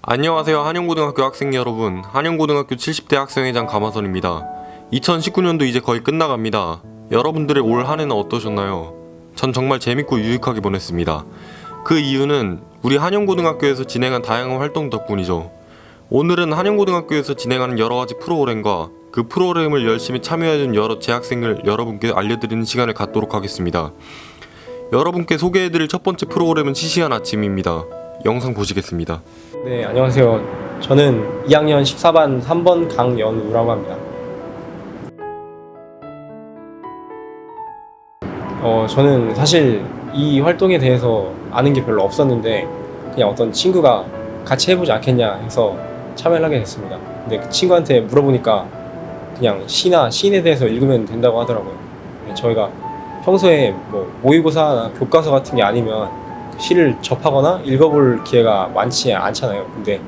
안녕하세요. 한영고등학교 학생 여러분, 한영고등학교 70대 학생회장 가마선입니다. 2019년도 이제 거의 끝나갑니다. 여러분들의 올 한해는 어떠셨나요? 전 정말 재밌고 유익하게 보냈습니다. 그 이유는 우리 한영고등학교에서 진행한 다양한 활동 덕분이죠. 오늘은 한영고등학교에서 진행하는 여러가지 프로그램과 그 프로그램을 열심히 참여해준 여러 재학생을 여러분께 알려드리는 시간을 갖도록 하겠습니다. 여러분께 소개해드릴 첫 번째 프로그램은 시시한 아침입니다. 영상 보시겠습니다. 네, 안녕하세요. 저는 2학년 14반 3번 강연우라고 합니다. 저는 사실 이 활동에 대해서 아는 게 별로 없었는데 그냥 어떤 친구가 같이 해보지 않겠냐 해서 참여를 하게 됐습니다. 근데 그 친구한테 물어보니까 그냥 시나 시인에 대해서 읽으면 된다고 하더라고요. 저희가 평소에 뭐 모의고사나 교과서 같은 게 아니면 시를 접하거나 읽어볼 기회가 많지 않잖아요. 근데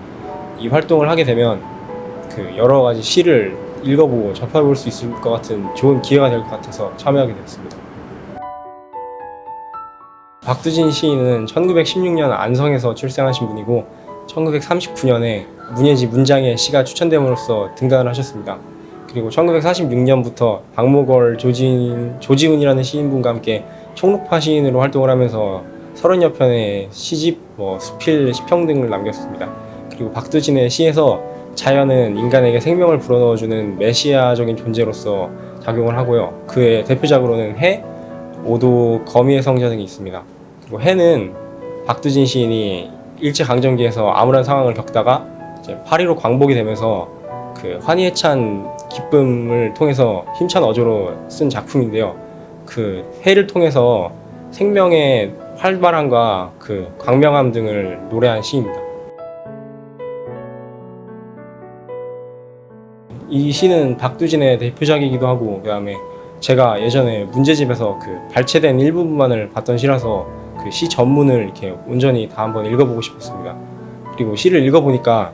이 활동을 하게 되면 그 여러 가지 시를 읽어보고 접해볼 수 있을 것 같은 좋은 기회가 될 것 같아서 참여하게 되었습니다. 박두진 시인은 1916년 안성에서 출생하신 분이고 1939년에 문예지 문장의 시가 추천됨으로써 등단을 하셨습니다. 그리고 1946년부터 박목월, 조지훈이라는 시인분과 함께 총록파 시인으로 활동을 하면서 30여 편의 시집, 수필, 시평 등을 남겼습니다. 그리고 박두진의 시에서 자연은 인간에게 생명을 불어넣어주는 메시아적인 존재로서 작용을 하고요. 그의 대표작으로는 해, 오도, 거미의 성자 등이 있습니다. 그리고 해는 박두진 시인이 일제강점기에서 암울한 상황을 겪다가 이제 파리로 광복이 되면서 그 환희에 찬 기쁨을 통해서 힘찬 어조로 쓴 작품인데요. 그 해를 통해서 생명의 활발함과 그 광명함 등을 노래한 시입니다. 이 시는 박두진의 대표작이기도 하고 그다음에 제가 예전에 문제집에서 그 발췌된 일부분만을 봤던 시라서 그 시 전문을 이렇게 온전히 다 한번 읽어보고 싶었습니다. 그리고 시를 읽어보니까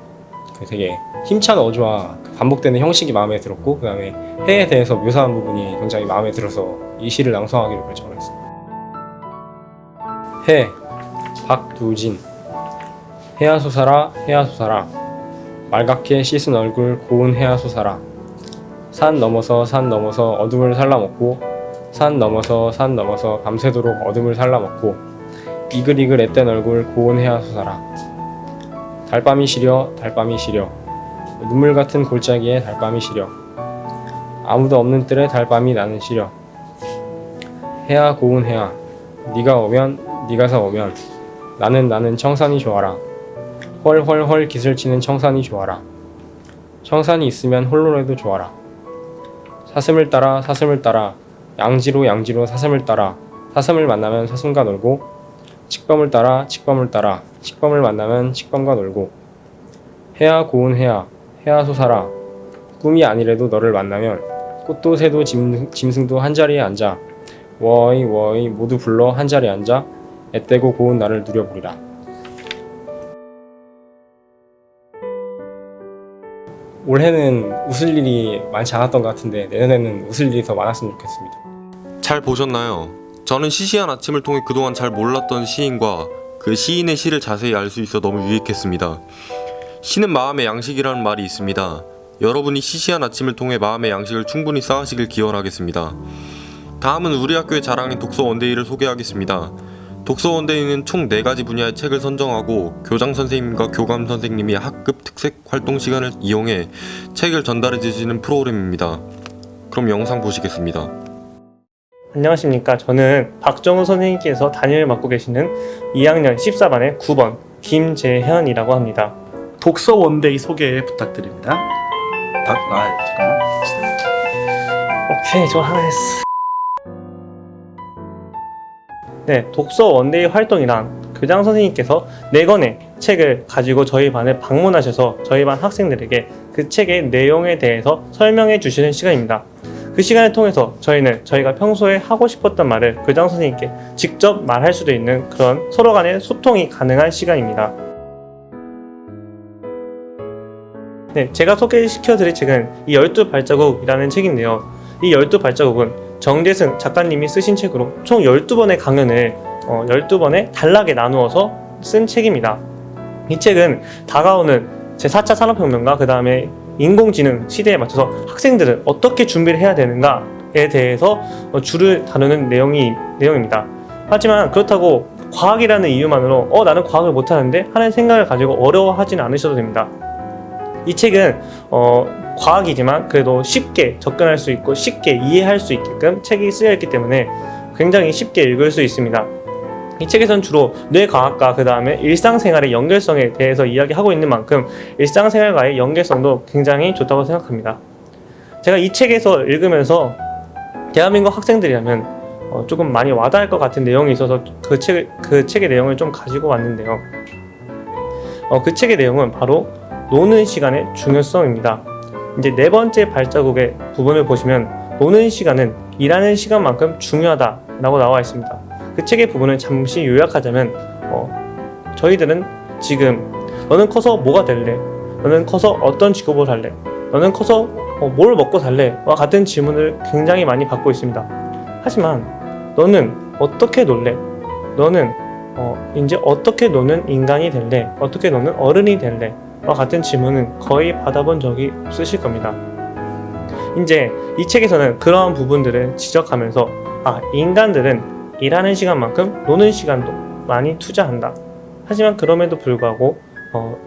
그 되게 힘찬 어조와 그 반복되는 형식이 마음에 들었고 그다음에 해에 대해서 묘사한 부분이 굉장히 마음에 들어서 이 시를 낭송하기로 결정을 했습니다. 해, 박두진. 해야 솟아라 해야 솟아라 말갛게 씻은 얼굴 고운 해야 솟아라 산 넘어서 어둠을 살라먹고 산 넘어서 밤새도록 어둠을 살라먹고 이글이글 앳된 얼굴 고운 해야 솟아라 달밤이 시려 눈물 같은 골짜기에 달밤이 시려 아무도 없는 뜰에 달밤이 나는 시려 해야 고운 해야 네가 오면 네가서 오면 나는 청산이 좋아라 헐헐헐 기슬치는 청산이 좋아라 청산이 있으면 홀로라도 좋아라 사슴을 따라 양지로 사슴을 따라 사슴을 만나면 사슴과 놀고 칡범을 따라 칡범을 만나면 칡범과 놀고 해야 고운 해야 솟아라 꿈이 아니래도 너를 만나면 꽃도 새도 짐승도 한자리에 앉아 워이 모두 불러 한자리에 앉아 앳되고 고운 나를 누려보리라. 올해는 웃을 일이 많지 않았던 것 같은데 내년에는 웃을 일이 더 많았으면 좋겠습니다. 잘 보셨나요? 저는 시시한 아침을 통해 그동안 잘 몰랐던 시인과 그 시인의 시를 자세히 알 수 있어 너무 유익했습니다. 시는 마음의 양식이라는 말이 있습니다. 여러분이 시시한 아침을 통해 마음의 양식을 충분히 쌓으시길 기원하겠습니다. 다음은 우리 학교의 자랑인 독서 원데이를 소개하겠습니다. 독서 원데이는 총 4가지 분야의 책을 선정하고 교장 선생님과 교감 선생님이 학급 특색 활동 시간을 이용해 책을 전달해 주시는 프로그램입니다. 그럼 영상 보시겠습니다. 안녕하십니까. 저는 박정우 선생님께서 담임을 맡고 계시는 2학년 14반의 9번 김재현이라고 합니다. 독서 원데이 소개 부탁드립니다. 잠깐만. 오케이, 저 하나 했어. 네, 독서 원데이 활동이란 교장 선생님께서 4권의 책을 가지고 저희 반에 방문하셔서 저희 반 학생들에게 그 책의 내용에 대해서 설명해 주시는 시간입니다. 그 시간을 통해서 저희는 저희가 평소에 하고 싶었던 말을 교장 선생님께 직접 말할 수도 있는 그런 서로 간의 소통이 가능한 시간입니다. 네, 제가 소개시켜드릴 책은 이 12발자국이라는 책인데요. 이 12발자국은 정재승 작가님이 쓰신 책으로 총 12번의 강연을 12번의 단락에 나누어서 쓴 책입니다. 이 책은 다가오는 제4차 산업혁명과 그 다음에 인공지능 시대에 맞춰서 학생들은 어떻게 준비를 해야 되는가에 대해서 주를 다루는 내용입니다. 하지만 그렇다고 과학이라는 이유만으로 나는 과학을 못하는데 하는 생각을 가지고 어려워하지는 않으셔도 됩니다. 이 책은 과학이지만 그래도 쉽게 접근할 수 있고 쉽게 이해할 수 있게끔 책이 쓰여 있기 때문에 굉장히 쉽게 읽을 수 있습니다. 이 책에서는 주로 뇌과학과 그 다음에 일상생활의 연결성에 대해서 이야기하고 있는 만큼 일상생활과의 연결성도 굉장히 좋다고 생각합니다. 제가 이 책에서 읽으면서 대한민국 학생들이라면 조금 많이 와닿을 것 같은 내용이 있어서 그 책의 내용을 좀 가지고 왔는데요. 그 책의 내용은 바로 노는 시간의 중요성입니다. 이제 네 번째 발자국의 부분을 보시면 노는 시간은 일하는 시간만큼 중요하다라고 나와 있습니다. 그 책의 부분을 잠시 요약하자면 저희들은 지금 너는 커서 뭐가 될래? 너는 커서 어떤 직업을 할래? 너는 커서 뭘 먹고 살래? 와 같은 질문을 굉장히 많이 받고 있습니다. 하지만 너는 어떻게 놀래? 너는 이제 어떻게 노는 인간이 될래? 어떻게 노는 어른이 될래? 와 같은 질문은 거의 받아본 적이 없으실 겁니다. 이제 이 책에서는 그러한 부분들을 지적하면서 인간들은 일하는 시간만큼 노는 시간도 많이 투자한다. 하지만 그럼에도 불구하고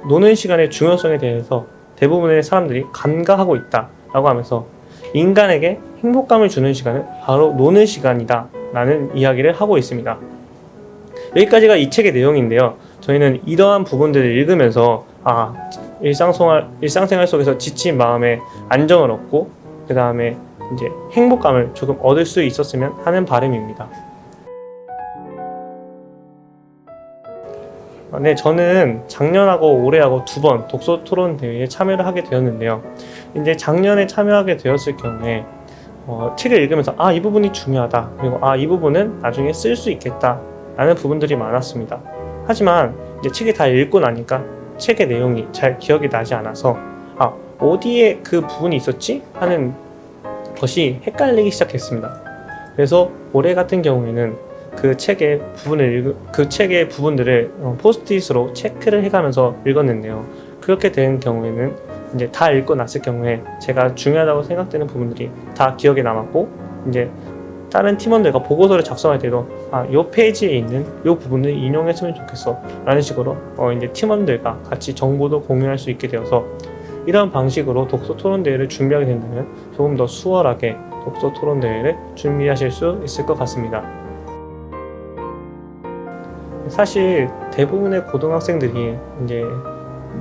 노는 시간의 중요성에 대해서 대부분의 사람들이 간과하고 있다라고 하면서 인간에게 행복감을 주는 시간은 바로 노는 시간이다 라는 이야기를 하고 있습니다. 여기까지가 이 책의 내용인데요. 저희는 이러한 부분들을 읽으면서 일상생활 속에서 지친 마음에 안정을 얻고 그 다음에 이제 행복감을 조금 얻을 수 있었으면 하는 바람입니다. 네, 저는 작년하고 올해하고 두 번 독서 토론 대회에 참여를 하게 되었는데요. 이제 작년에 참여하게 되었을 경우에 책을 읽으면서 이 부분이 중요하다. 그리고 이 부분은 나중에 쓸 수 있겠다. 라는 부분들이 많았습니다. 하지만 이제 책을 다 읽고 나니까 책의 내용이 잘 기억이 나지 않아서 어디에 그 부분이 있었지? 하는 것이 헷갈리기 시작했습니다. 그래서 올해 같은 경우에는 그 책의 부분들을 포스트잇으로 체크를 해가면서 읽었는데요. 그렇게 된 경우에는 이제 다 읽고 났을 경우에 제가 중요하다고 생각되는 부분들이 다 기억에 남았고 이제 다른 팀원들과 보고서를 작성할 때도 이 페이지에 있는 이 부분을 인용했으면 좋겠어 라는 식으로 이제 팀원들과 같이 정보도 공유할 수 있게 되어서 이런 방식으로 독서 토론 대회를 준비하게 된다면 조금 더 수월하게 독서 토론 대회를 준비하실 수 있을 것 같습니다. 사실 대부분의 고등학생들이 이제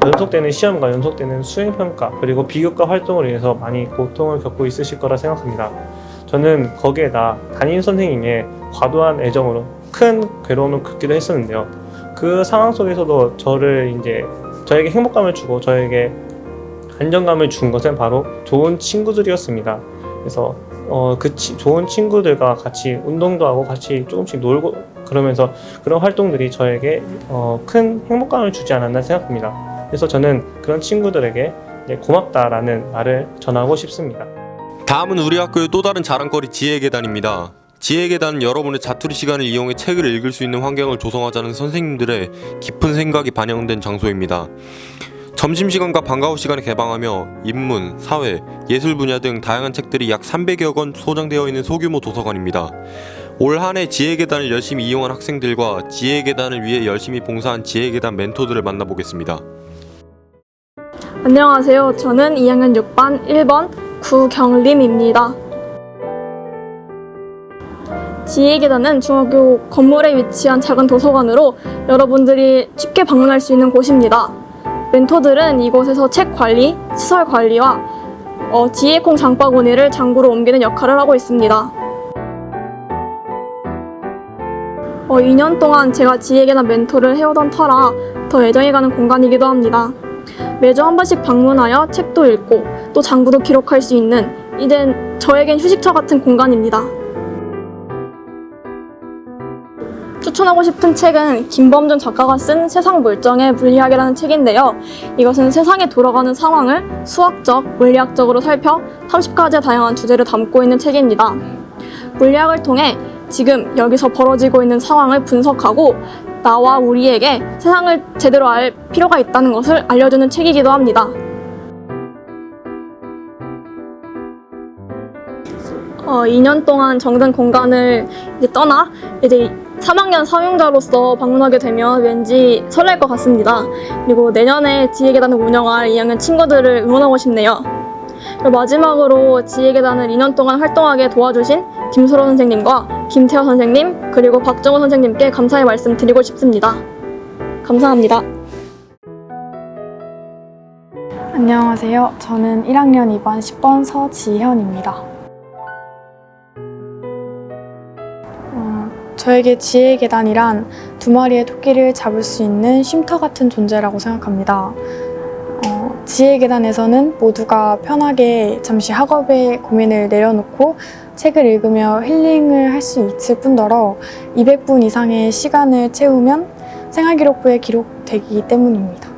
연속되는 시험과 연속되는 수행평가 그리고 비교과 활동으로 인해서 많이 고통을 겪고 있으실 거라 생각합니다. 저는 거기에다 담임 선생님의 과도한 애정으로 큰 괴로움을 겪기도 했었는데요. 그 상황 속에서도 저에게 행복감을 주고 저에게 안정감을 준 것은 바로 좋은 친구들이었습니다. 그래서 좋은 친구들과 같이 운동도 하고 같이 조금씩 놀고 그러면서 그런 활동들이 저에게 큰 행복감을 주지 않았나 생각합니다. 그래서 저는 그런 친구들에게 고맙다라는 말을 전하고 싶습니다. 다음은 우리 학교의 또 다른 자랑거리 지혜계단입니다. 지혜계단은 여러분의 자투리 시간을 이용해 책을 읽을 수 있는 환경을 조성하자는 선생님들의 깊은 생각이 반영된 장소입니다. 점심시간과 방과후 시간에 개방하며 인문, 사회, 예술 분야 등 다양한 책들이 약 300여 권 소장되어 있는 소규모 도서관입니다. 올 한 해 지혜계단을 열심히 이용한 학생들과 지혜계단을 위해 열심히 봉사한 지혜계단 멘토들을 만나보겠습니다. 안녕하세요. 저는 2학년 6반 1번 구경림입니다. 지혜계단은 중학교 건물에 위치한 작은 도서관으로 여러분들이 쉽게 방문할 수 있는 곳입니다. 멘토들은 이곳에서 책 관리, 시설 관리와 지혜콩 장바구니를 장구로 옮기는 역할을 하고 있습니다. 2년 동안 제가 지혜계단 멘토를 해오던 터라 더 애정이 가는 공간이기도 합니다. 매주 한 번씩 방문하여 책도 읽고 또 장구도 기록할 수 있는 이젠 저에겐 휴식처 같은 공간입니다. 추천하고 싶은 책은 김범준 작가가 쓴 세상 물정의 물리학이라는 책인데요. 이것은 세상에 돌아가는 상황을 수학적, 물리학적으로 살펴 30가지의 다양한 주제를 담고 있는 책입니다. 물리학을 통해 지금 여기서 벌어지고 있는 상황을 분석하고 나와 우리에게 세상을 제대로 알 필요가 있다는 것을 알려주는 책이기도 합니다. 2년 동안 정든 공간을 떠나 이제 3학년 사용자로서 방문하게 되면 왠지 설렐 것 같습니다. 그리고 내년에 지혜계단을 운영할 2학년 친구들을 응원하고 싶네요. 그리고 마지막으로 지혜계단을 2년 동안 활동하게 도와주신 김수로 선생님과 김태호 선생님 그리고 박정호 선생님께 감사의 말씀 드리고 싶습니다. 감사합니다. 안녕하세요. 저는 1학년 2반 10번 서지현입니다. 저에게 지혜의 계단이란 두 마리의 토끼를 잡을 수 있는 쉼터 같은 존재라고 생각합니다. 지혜의 계단에서는 모두가 편하게 잠시 학업의 고민을 내려놓고 책을 읽으며 힐링을 할 수 있을 뿐더러 200분 이상의 시간을 채우면 생활기록부에 기록되기 때문입니다.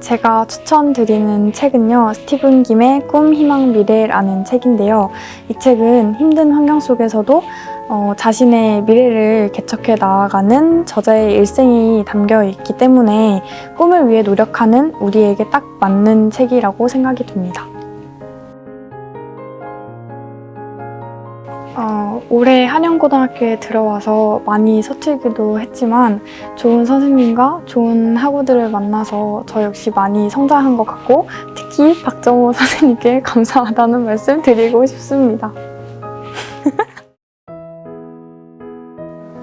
제가 추천드리는 책은요, 스티븐 김의 꿈, 희망, 미래라는 책인데요. 이 책은 힘든 환경 속에서도 자신의 미래를 개척해 나아가는 저자의 일생이 담겨 있기 때문에 꿈을 위해 노력하는 우리에게 딱 맞는 책이라고 생각이 듭니다. 올해 한영고등학교에 들어와서 많이 서툴기도 했지만 좋은 선생님과 좋은 학우들을 만나서 저 역시 많이 성장한 것 같고 특히 박정호 선생님께 감사하다는 말씀 드리고 싶습니다.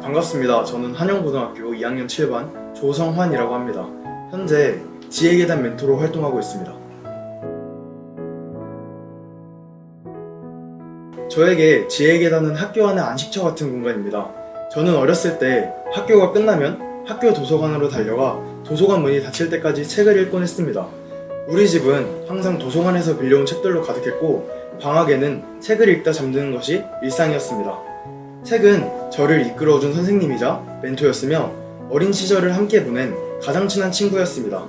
반갑습니다. 저는 한영고등학교 2학년 7반 조성환이라고 합니다. 현재 지혜계단 멘토로 활동하고 있습니다. 저에게 지혜계단은 학교 안의 안식처 같은 공간입니다. 저는 어렸을 때 학교가 끝나면 학교 도서관으로 달려가 도서관 문이 닫힐 때까지 책을 읽곤 했습니다. 우리 집은 항상 도서관에서 빌려온 책들로 가득했고 방학에는 책을 읽다 잠드는 것이 일상이었습니다. 책은 저를 이끌어준 선생님이자 멘토였으며 어린 시절을 함께 보낸 가장 친한 친구였습니다.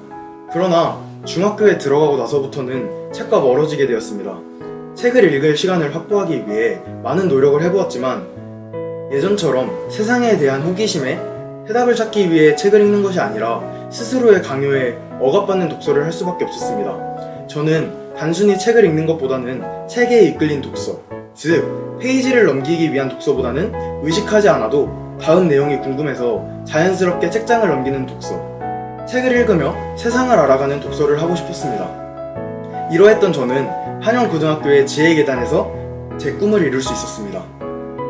그러나 중학교에 들어가고 나서부터는 책과 멀어지게 되었습니다. 책을 읽을 시간을 확보하기 위해 많은 노력을 해보았지만 예전처럼 세상에 대한 호기심에 해답을 찾기 위해 책을 읽는 것이 아니라 스스로의 강요에 억압받는 독서를 할 수밖에 없었습니다. 저는 단순히 책을 읽는 것보다는 책에 이끌린 독서, 즉 페이지를 넘기기 위한 독서보다는 의식하지 않아도 다음 내용이 궁금해서 자연스럽게 책장을 넘기는 독서, 책을 읽으며 세상을 알아가는 독서를 하고 싶었습니다. 이러했던 저는 한영고등학교의 지혜계단에서 제 꿈을 이룰 수 있었습니다.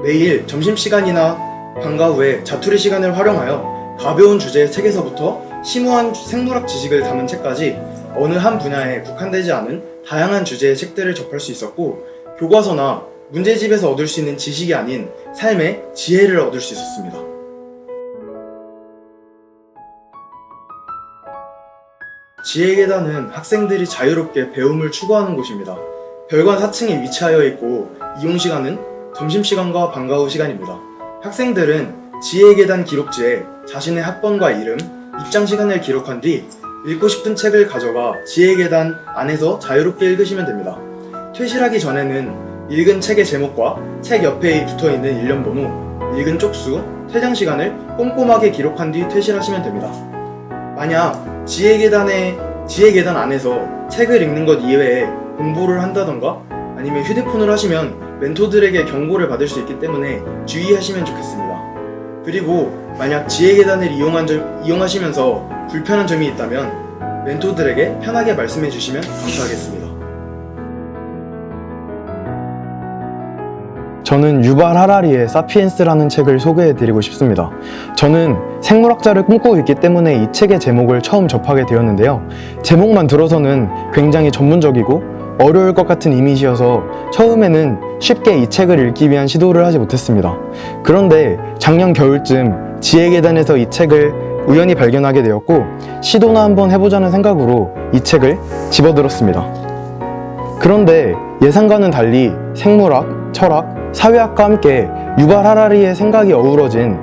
매일 점심시간이나 방과 후에 자투리 시간을 활용하여 가벼운 주제의 책에서부터 심오한 생물학 지식을 담은 책까지 어느 한 분야에 국한되지 않은 다양한 주제의 책들을 접할 수 있었고 교과서나 문제집에서 얻을 수 있는 지식이 아닌 삶의 지혜를 얻을 수 있었습니다. 지혜계단은 학생들이 자유롭게 배움을 추구하는 곳입니다. 별관 4층에 위치하여 있고 이용시간은 점심시간과 방과 후 시간입니다. 학생들은 지혜계단 기록지에 자신의 학번과 이름, 입장시간을 기록한 뒤 읽고 싶은 책을 가져가 지혜계단 안에서 자유롭게 읽으시면 됩니다. 퇴실하기 전에는 읽은 책의 제목과 책 옆에 붙어있는 일련번호, 읽은 쪽수, 퇴장시간을 꼼꼼하게 기록한 뒤 퇴실하시면 됩니다. 만약 지혜계단 안에서 책을 읽는 것 이외에 공부를 한다던가 아니면 휴대폰을 하시면 멘토들에게 경고를 받을 수 있기 때문에 주의하시면 좋겠습니다. 그리고 만약 지혜계단을 이용하시면서 불편한 점이 있다면 멘토들에게 편하게 말씀해 주시면 감사하겠습니다. 저는 유발 하라리의 사피엔스라는 책을 소개해드리고 싶습니다. 저는 생물학자를 꿈꾸고 있기 때문에 이 책의 제목을 처음 접하게 되었는데요. 제목만 들어서는 굉장히 전문적이고 어려울 것 같은 이미지여서 처음에는 쉽게 이 책을 읽기 위한 시도를 하지 못했습니다. 그런데 작년 겨울쯤 지혜계단에서 이 책을 우연히 발견하게 되었고 시도나 한번 해보자는 생각으로 이 책을 집어들었습니다. 그런데 예상과는 달리 생물학, 철학, 사회학과 함께 유발 하라리의 생각이 어우러진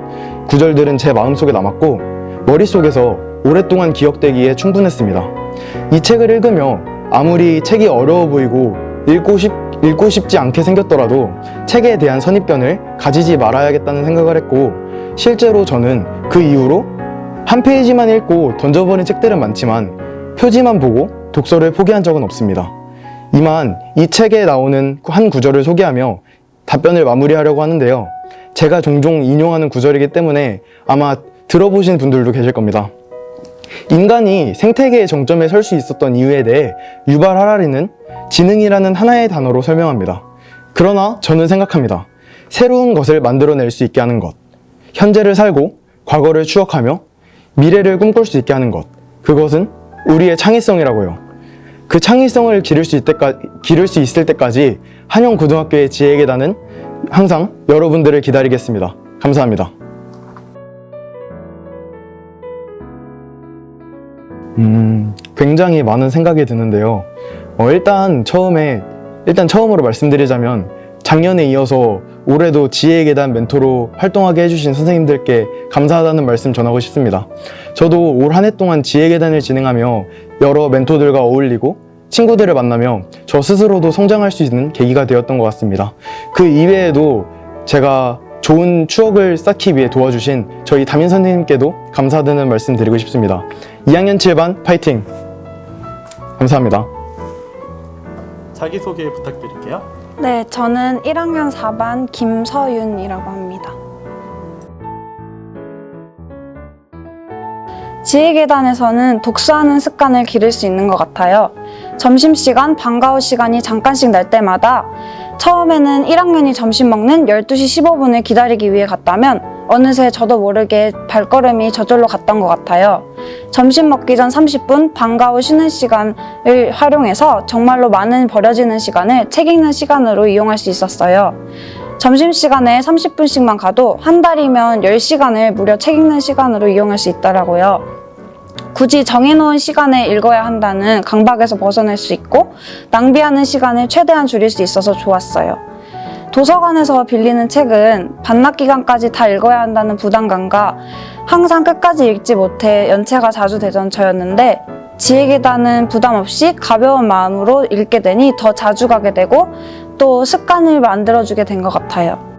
구절들은 제 마음속에 남았고 머릿속에서 오랫동안 기억되기에 충분했습니다. 이 책을 읽으며 아무리 책이 어려워 보이고 읽고 싶지 않게 생겼더라도 책에 대한 선입견을 가지지 말아야겠다는 생각을 했고, 실제로 저는 그 이후로 한 페이지만 읽고 던져버린 책들은 많지만 표지만 보고 독서를 포기한 적은 없습니다. 이만 이 책에 나오는 한 구절을 소개하며 답변을 마무리하려고 하는데요. 제가 종종 인용하는 구절이기 때문에 아마 들어보신 분들도 계실 겁니다. 인간이 생태계의 정점에 설 수 있었던 이유에 대해 유발 하라리는 지능이라는 하나의 단어로 설명합니다. 그러나 저는 생각합니다. 새로운 것을 만들어낼 수 있게 하는 것, 현재를 살고 과거를 추억하며 미래를 꿈꿀 수 있게 하는 것, 그것은 우리의 창의성이라고요. 그 창의성을 기를 수 있을 때까지 한영고등학교의 지혜계단은 항상 여러분들을 기다리겠습니다. 감사합니다. 굉장히 많은 생각이 드는데요. 일단 처음으로 말씀드리자면 작년에 이어서 올해도 지혜계단 멘토로 활동하게 해주신 선생님들께 감사하다는 말씀 전하고 싶습니다. 저도 올 한 해 동안 지혜계단을 진행하며 여러 멘토들과 어울리고 친구들을 만나며 저 스스로도 성장할 수 있는 계기가 되었던 것 같습니다. 그 이외에도 제가 좋은 추억을 쌓기 위해 도와주신 저희 담임 선생님께도 감사드리는 말씀 드리고 싶습니다. 2학년 7반 파이팅! 감사합니다. 자기소개 부탁드릴게요. 네, 저는 1학년 4반 김서윤이라고 합니다. 지혜계단에서는 독서하는 습관을 기를 수 있는 것 같아요. 점심시간, 방과 후 시간이 잠깐씩 날 때마다 처음에는 1학년이 점심 먹는 12시 15분을 기다리기 위해 갔다면 어느새 저도 모르게 발걸음이 저절로 갔던 것 같아요. 점심 먹기 전 30분, 방과 후 쉬는 시간을 활용해서 정말로 많은 버려지는 시간을 책 읽는 시간으로 이용할 수 있었어요. 점심시간에 30분씩만 가도 한 달이면 10시간을 무려 책 읽는 시간으로 이용할 수 있더라고요. 굳이 정해놓은 시간에 읽어야 한다는 강박에서 벗어날 수 있고 낭비하는 시간을 최대한 줄일 수 있어서 좋았어요. 도서관에서 빌리는 책은 반납 기간까지 다 읽어야 한다는 부담감과 항상 끝까지 읽지 못해 연체가 자주 되던 저였는데 지혜계단은 부담 없이 가벼운 마음으로 읽게 되니 더 자주 가게 되고 또 습관을 만들어주게 된 것 같아요.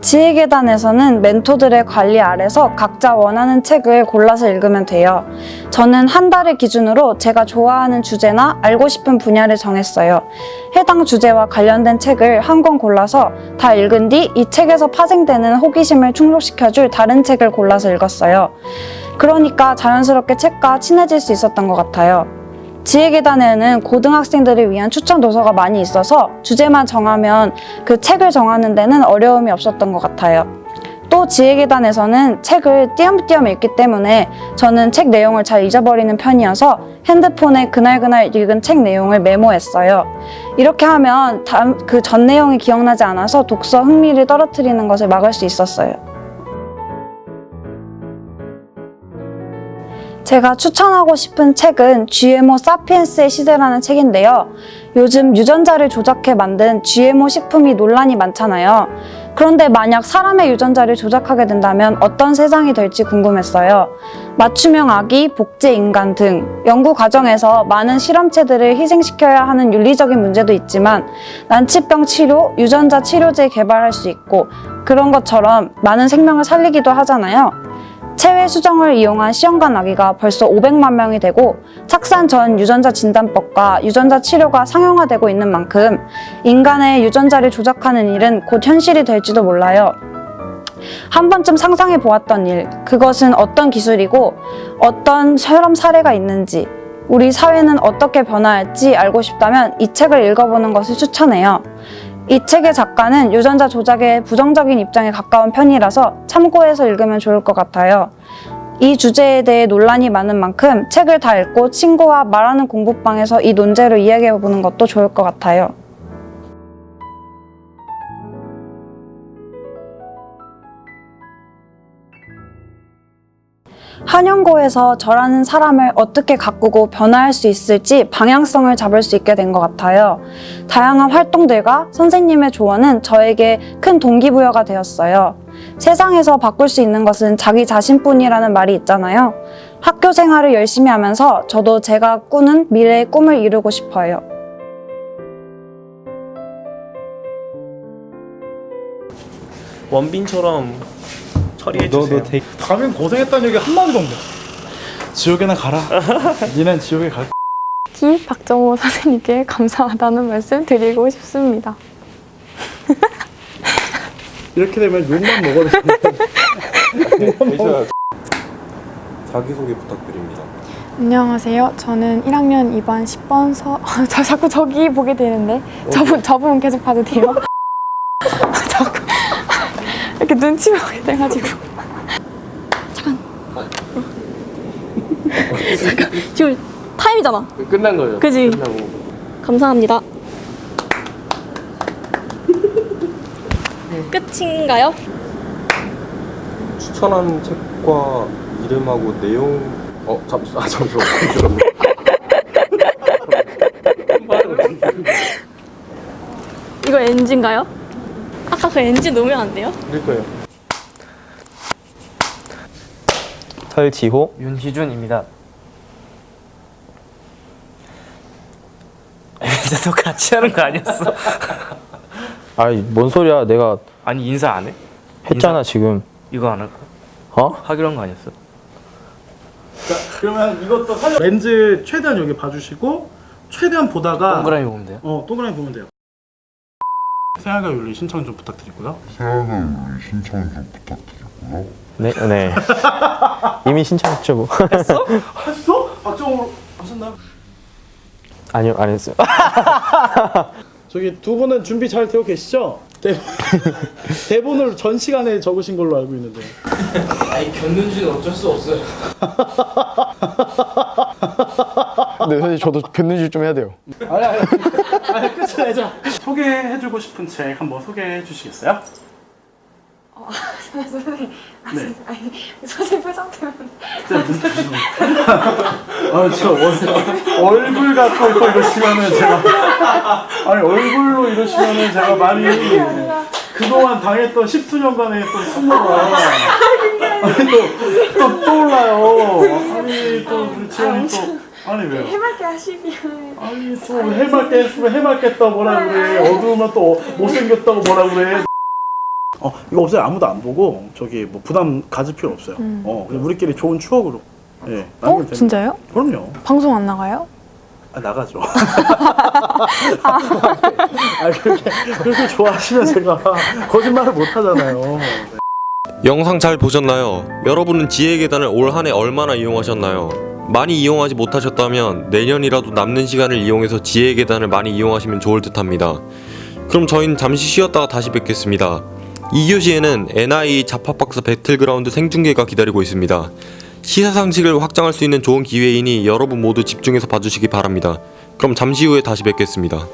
지혜계단에서는 멘토들의 관리 아래서 각자 원하는 책을 골라서 읽으면 돼요. 저는 한 달을 기준으로 제가 좋아하는 주제나 알고 싶은 분야를 정했어요. 해당 주제와 관련된 책을 한 권 골라서 다 읽은 뒤 이 책에서 파생되는 호기심을 충족시켜줄 다른 책을 골라서 읽었어요. 그러니까 자연스럽게 책과 친해질 수 있었던 것 같아요. 지혜계단에는 고등학생들을 위한 추천 도서가 많이 있어서 주제만 정하면 그 책을 정하는 데는 어려움이 없었던 것 같아요. 또 지혜계단에서는 책을 띄엄띄엄 읽기 때문에 저는 책 내용을 잘 잊어버리는 편이어서 핸드폰에 그날 읽은 책 내용을 메모했어요. 이렇게 하면 그 전 내용이 기억나지 않아서 독서 흥미를 떨어뜨리는 것을 막을 수 있었어요. 제가 추천하고 싶은 책은 GMO 사피엔스의 시대라는 책인데요. 요즘 유전자를 조작해 만든 GMO 식품이 논란이 많잖아요. 그런데 만약 사람의 유전자를 조작하게 된다면 어떤 세상이 될지 궁금했어요. 맞춤형 아기, 복제 인간 등 연구 과정에서 많은 실험체들을 희생시켜야 하는 윤리적인 문제도 있지만 난치병 치료, 유전자 치료제 개발할 수 있고 그런 것처럼 많은 생명을 살리기도 하잖아요. 체외 수정을 이용한 시험관 아기가 벌써 500만 명이 되고 착산 전 유전자 진단법과 유전자 치료가 상용화되고 있는 만큼 인간의 유전자를 조작하는 일은 곧 현실이 될지도 몰라요. 한 번쯤 상상해 보았던 일, 그것은 어떤 기술이고 어떤 실험 사례가 있는지 우리 사회는 어떻게 변화할지 알고 싶다면 이 책을 읽어보는 것을 추천해요. 이 책의 작가는 유전자 조작의 부정적인 입장에 가까운 편이라서 참고해서 읽으면 좋을 것 같아요. 이 주제에 대해 논란이 많은 만큼 책을 다 읽고 친구와 말하는 공부방에서 이 논제를 이야기해보는 것도 좋을 것 같아요. 한영고에서 저라는 사람을 어떻게 가꾸고 변화할 수 있을지 방향성을 잡을 수 있게 된 것 같아요. 다양한 활동들과 선생님의 조언은 저에게 큰 동기부여가 되었어요. 세상에서 바꿀 수 있는 것은 자기 자신뿐이라는 말이 있잖아요. 학교 생활을 열심히 하면서 저도 제가 꾸는 미래의 꿈을 이루고 싶어요. 원빈처럼 처리해 주세요. 가면 고생했다는 얘기 한마디도 없네. 지옥에나 가라. 니는 지옥에 갈. 특히 박정호 선생님께 감사하다는 말씀 드리고 싶습니다. 이렇게 되면 욕만 먹어도 되는데. 자기소개 부탁드립니다. 안녕하세요. 저는 1학년 2반 10번 저 자꾸 저기 보게 되는데 저분 계속 봐도 돼요? 자꾸 이렇게 눈치 보게 돼가지고. 잠깐, 지금 타임이잖아. 끝난 거죠? 그지? 감사합니다. 끝인가요? 추천하는 책과 이름하고 내용 잠시만. 이거 NG인가요? 아까 그 NG 놓으면 안 돼요? 그럴 거예요. 설지호. 윤희준입니다. 진짜 너 같이 하는 거 아니었어? 아이 뭔 소리야, 내가 아니 인사 안 해? 했잖아. 지금 이거 안 할 거야? 어? 하기로 한 거 아니었어? 자, 그러면 이것도 렌즈 최대한 여기 봐주시고 최대한 보다가 동그라미 보면 돼요? 동그라미 보면 돼요. 생활과 윤리 신청 좀 부탁드리고요. 네. 이미 신청했죠 뭐. 했어? 박정호로 하셨나요? 아니요, 안 했어요. 저기 두 분은 준비 잘 되어 계시죠? 대본을 전 시간에 적으신 걸로 알고 있는데. 아니 견눈지는 어쩔 수 없어요. 근데 사실 저도 뱉는질 좀 해야 돼요. 아니 끝을 내자. 소개해주고 싶은 책 한번 소개해 주시겠어요? 선생님, 네. 아니 선생님 표정 때문에. 얼굴 갖고 또 이러시면은 제가 얼굴로 이러시면은 제가 많이 그동안 당했던 10수년간의 또 수모가 또 떠올라요. 아니 또 우리 지원이 또 왜요? 해맑게 하시면. 아니 또 해맑게 했으면 해맑겠다 뭐라 그래. 어두우면 또 못생겼다고 뭐라 그래. 이거 없어요. 아무도 안 보고 저기 뭐 부담 가질 필요 없어요. 그냥 우리끼리 좋은 추억으로. 예. 남기면 됩니다. 진짜요? 그럼요. 방송 안 나가요? 나가죠. 그렇게 좋아하시면 제가 거짓말을 못 하잖아요. 영상 잘 보셨나요? 여러분은 지혜 계단을 올 한 해 얼마나 이용하셨나요? 많이 이용하지 못하셨다면 내년이라도 남는 시간을 이용해서 지혜 계단을 많이 이용하시면 좋을 듯 합니다. 그럼 저희는 잠시 쉬었다가 다시 뵙겠습니다. 2교시에는 NI 자파박스 배틀그라운드 생중계가 기다리고 있습니다. 시사상식을 확장할 수 있는 좋은 기회이니 여러분 모두 집중해서 봐주시기 바랍니다. 그럼 잠시 후에 다시 뵙겠습니다.